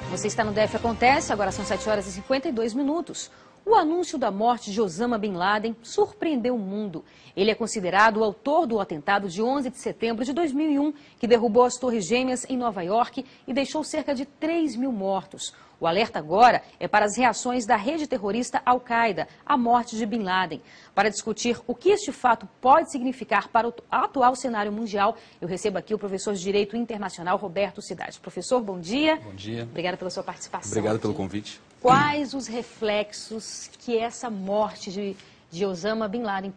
Você está no DF Acontece, agora são 7 horas e 52 minutos. O anúncio da morte de Osama Bin Laden surpreendeu o mundo. Ele é considerado o autor do atentado de 11 de setembro de 2001, que derrubou as Torres Gêmeas em Nova York e deixou cerca de 3 mil mortos. O alerta agora é para as reações da rede terrorista Al-Qaeda à morte de Bin Laden. Para discutir o que este fato pode significar para o atual cenário mundial, eu recebo aqui o professor de Direito Internacional, Roberto Cidade. Professor, bom dia. Bom dia. Obrigada pela sua participação. Obrigado pelo convite. Quais os reflexos que essa morte de Osama Bin Laden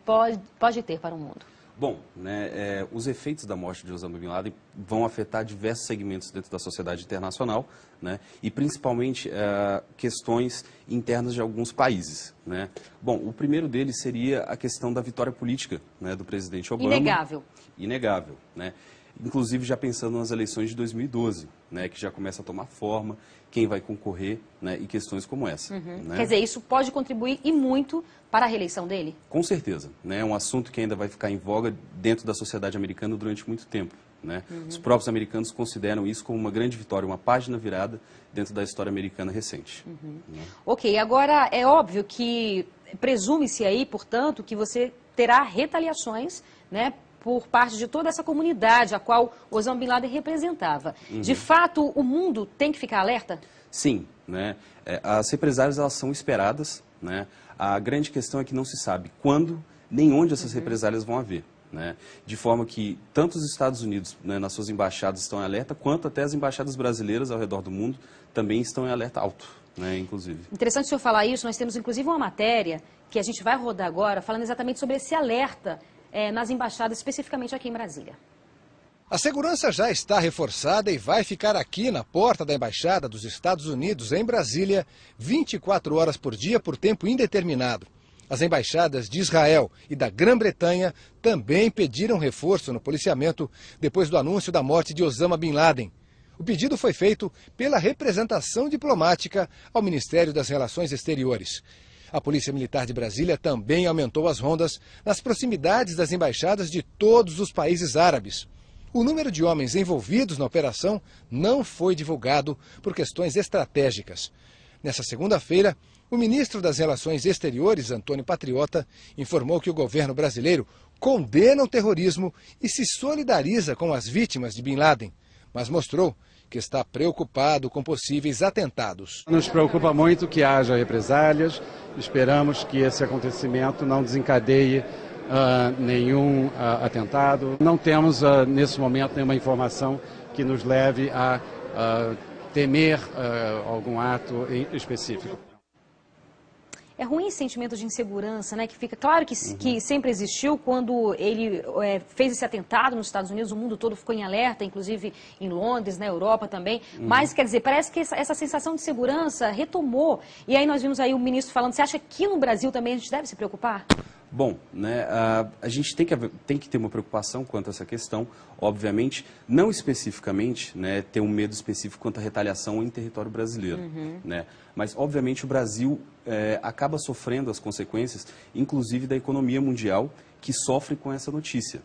pode ter para o mundo? Bom, os efeitos da morte de Osama Bin Laden vão afetar diversos segmentos dentro da sociedade internacional, e principalmente questões internas de alguns países. Bom, o primeiro deles seria a questão da vitória política do presidente Obama. Inegável. Inegável. Inclusive já pensando nas eleições de 2012, que já começa a tomar forma, quem vai concorrer, e questões como essa. Quer dizer, isso pode contribuir e muito para a reeleição dele? Com certeza. É um assunto que ainda vai ficar em voga dentro da sociedade americana durante muito tempo. Os próprios americanos consideram isso como uma grande vitória, uma página virada dentro da história americana recente. Ok, agora é óbvio que presume-se aí, portanto, que você terá retaliações, por parte de toda essa comunidade a qual Osama Bin Laden representava. De fato, o mundo tem que ficar alerta? Sim. As represálias elas são esperadas. A grande questão é que não se sabe quando nem onde essas represálias vão haver. De forma que tanto os Estados Unidos, nas suas embaixadas, estão em alerta, quanto até as embaixadas brasileiras ao redor do mundo também estão em alerta alto, inclusive. Interessante o senhor falar isso. Nós temos, inclusive, uma matéria que a gente vai rodar agora, falando exatamente sobre esse alerta nas embaixadas, especificamente aqui em Brasília. A segurança já está reforçada e vai ficar aqui na porta da Embaixada dos Estados Unidos, em Brasília, 24 horas por dia, por tempo indeterminado. As embaixadas de Israel e da Grã-Bretanha também pediram reforço no policiamento depois do anúncio da morte de Osama Bin Laden. O pedido foi feito pela representação diplomática ao Ministério das Relações Exteriores. A Polícia Militar de Brasília também aumentou as rondas nas proximidades das embaixadas de todos os países árabes. O número de homens envolvidos na operação não foi divulgado por questões estratégicas. Nessa segunda-feira, o ministro das Relações Exteriores, Antônio Patriota, informou que o governo brasileiro condena o terrorismo e se solidariza com as vítimas de Bin Laden, mas mostrou que está preocupado com possíveis atentados. Nos preocupa muito que haja represálias, esperamos que esse acontecimento não desencadeie nenhum atentado. Não temos, nesse momento, nenhuma informação que nos leve a temer algum ato específico. É ruim esse sentimento de insegurança, que fica claro que sempre existiu quando ele fez esse atentado nos Estados Unidos, o mundo todo ficou em alerta, inclusive em Londres, na Europa também. Mas, quer dizer, parece que essa sensação de segurança retomou. E aí nós vimos aí o ministro falando, você acha que no Brasil também a gente deve se preocupar? Bom, a gente tem que ter uma preocupação quanto a essa questão, obviamente, não especificamente ter um medo específico quanto à retaliação em território brasileiro. Mas, obviamente, o Brasil acaba sofrendo as consequências, inclusive da economia mundial, que sofre com essa notícia,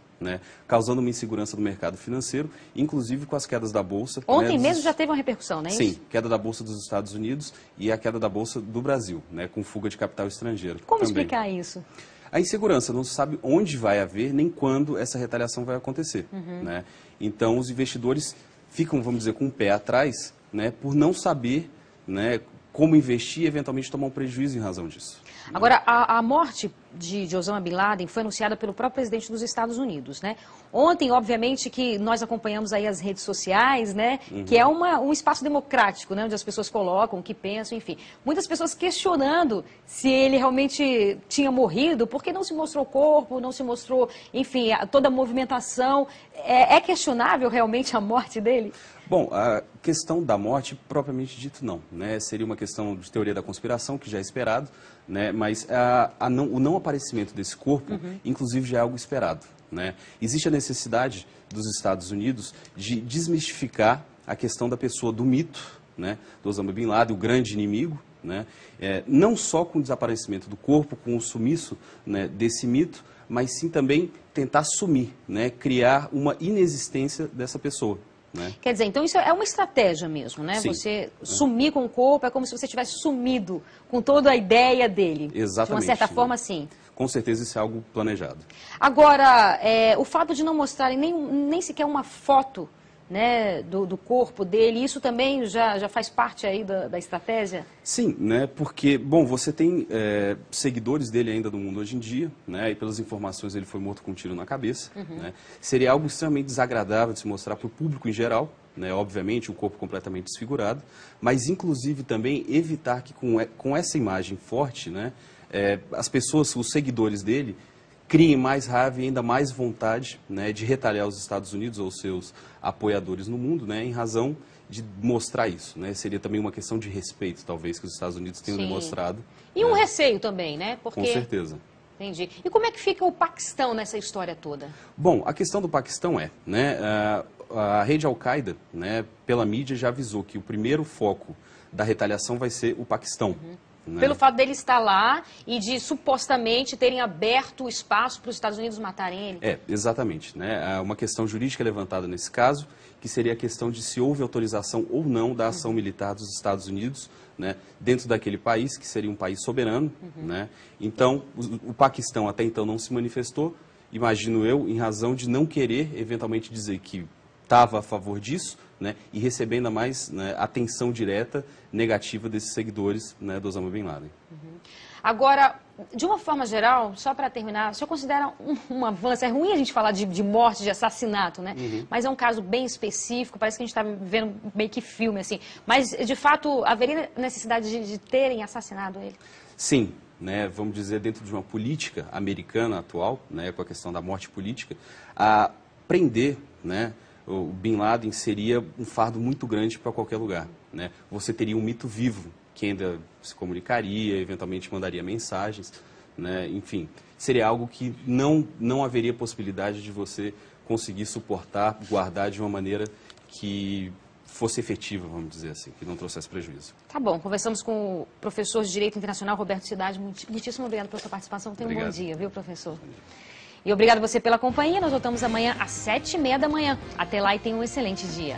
causando uma insegurança no mercado financeiro, inclusive com as quedas da Bolsa. Ontem mesmo já teve uma repercussão, não é isso? Sim, queda da Bolsa dos Estados Unidos e a queda da Bolsa do Brasil, com fuga de capital estrangeiro. Como também. Explicar isso? A insegurança, não se sabe onde vai haver, nem quando essa retaliação vai acontecer. Então, os investidores ficam, vamos dizer, com o pé atrás, por não saber como investir e, eventualmente, tomar um prejuízo em razão disso. Agora, a morte de Osama Bin Laden foi anunciada pelo próprio presidente dos Estados Unidos, Ontem, obviamente, que nós acompanhamos aí as redes sociais, que é um espaço democrático, onde as pessoas colocam o que pensam, enfim. Muitas pessoas questionando se ele realmente tinha morrido, porque não se mostrou o corpo, não se mostrou, enfim, toda a movimentação. É questionável realmente a morte dele? Bom, a questão da morte, propriamente dito, não. Seria uma questão de teoria da conspiração, que já é esperado, mas o não aparecimento desse corpo, inclusive, já é algo esperado. Existe a necessidade dos Estados Unidos de desmistificar a questão da pessoa do mito, do Osama Bin Laden, o grande inimigo, não só com o desaparecimento do corpo, com o sumiço desse mito, mas sim também tentar sumir, criar uma inexistência dessa pessoa. né? Quer dizer, então isso é uma estratégia mesmo, né? Sim. Você sumir com o corpo é como se você tivesse sumido com toda a ideia dele. Exatamente. De uma certa forma, sim. Com certeza isso é algo planejado. Agora, o fato de não mostrarem nem sequer uma foto, né, do corpo dele, isso também já faz parte aí da estratégia? Sim, né, porque, bom, você tem seguidores dele ainda no mundo hoje em dia, né, e pelas informações ele foi morto com um tiro na cabeça, né, seria algo extremamente desagradável de se mostrar para o público em geral, né, obviamente o corpo completamente desfigurado, mas inclusive também evitar que com essa imagem forte, né, as pessoas, os seguidores dele, criem mais raiva e ainda mais vontade, né, de retalhar os Estados Unidos ou seus apoiadores no mundo, né, em razão de mostrar isso, né? Seria também uma questão de respeito, talvez, que os Estados Unidos tenham demonstrado. E um receio também, né? Porque... Com certeza. Entendi. E como é que fica o Paquistão nessa história toda? Bom, a questão do Paquistão né, a rede Al-Qaeda, né, pela mídia já avisou que o primeiro foco da retaliação vai ser o Paquistão. Né? Pelo fato dele estar lá e de supostamente terem aberto o espaço para os Estados Unidos matarem ele. Exatamente. Né? Há uma questão jurídica levantada nesse caso, que seria a questão de se houve autorização ou não da ação militar dos Estados Unidos, né, dentro daquele país, que seria um país soberano. Né? Então, o Paquistão até então não se manifestou, imagino eu, em razão de não querer eventualmente dizer que estava a favor disso, né, e recebendo ainda mais, né, atenção direta negativa desses seguidores, né, do Osama Bin Laden. Agora, de uma forma geral, só para terminar, o senhor considera um avanço? É ruim a gente falar de morte, de assassinato, né? Mas é um caso bem específico, parece que a gente está vendo meio que filme, assim. Mas, de fato, haveria necessidade de terem assassinado ele? Sim, né, vamos dizer, dentro de uma política americana atual, né, com a questão da morte política, a prender, né, o Bin Laden seria um fardo muito grande para qualquer lugar. Né? Você teria um mito vivo, que ainda se comunicaria, eventualmente mandaria mensagens, né? Enfim, seria algo que não haveria possibilidade de você conseguir suportar, guardar de uma maneira que fosse efetiva, vamos dizer assim, que não trouxesse prejuízo. Tá bom, conversamos com o professor de Direito Internacional, Roberto Cidade. Muitíssimo obrigado pela sua participação. Tenha um bom dia, viu, professor? E obrigado você pela companhia. Nós voltamos amanhã às 7h30 da manhã. Até lá e tenha um excelente dia.